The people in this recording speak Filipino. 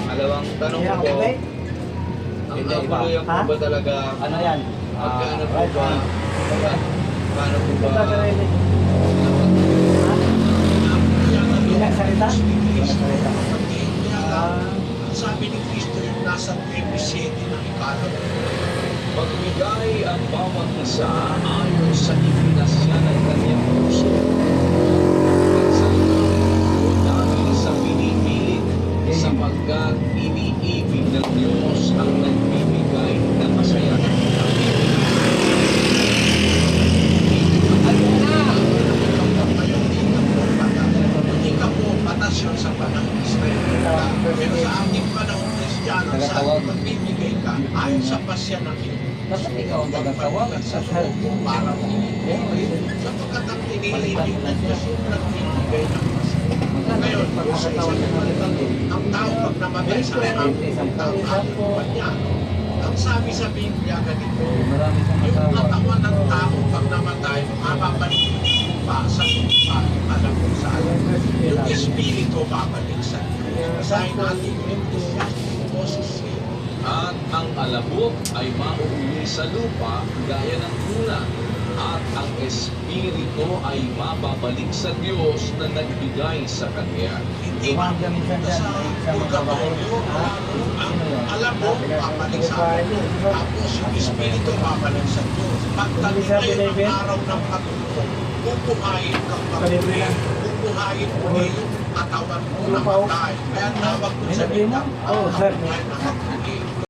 Pangalawang tanong ko, ang napuluyan po ba talaga, Ano yan? magkano po ba, paano po ba, Hindi na salita? Sabi ni Kristo yung nasa 27 ng ikalog. Pagbigay ang bawat isa ayon sa ipinasya ng kanyang puso. At dahil sa pinipilit, sapagkat iniibig ng Diyos ang nagbibigay ng masaya. Hindi ka po patas yun sa panahon ng Israel. Pero sa ating panahon Kristiyano, sa ating magbibigay ka, ayon sa pasya ng Diyos. Dapat ikaw ang tagatawag. Sa loob mo para pinipili. Sapagkat ang pinilibig ng Diyos yung nagbibigay ng pasya. Ngayon, sa isang ang tao pag namatay sa ang tao niya. Ang sabi sa Biblia ganito, yung katawan ng tao pag namatay, mababalik pa sa lupa, alam mo saan. Yung espiritu babalik sa Diyos. Basahin natin yung Moses. At ang alabok ay mauuli sa lupa gaya ng una. At ang espiritu ay mababalik sa Diyos na nagbigay sa kanya. Hindi mapunta sa purgatorio. Ang alam mo, babalik sa Diyos. Tapos yung espiritu babalik sa Diyos. Pagdating ngayon ang araw ng pagtulong, bubuhayin kang pagtulong. Bubuhayin mo yung katawan mo na matay. Kaya tawag mo sa Biblia, ang buhay na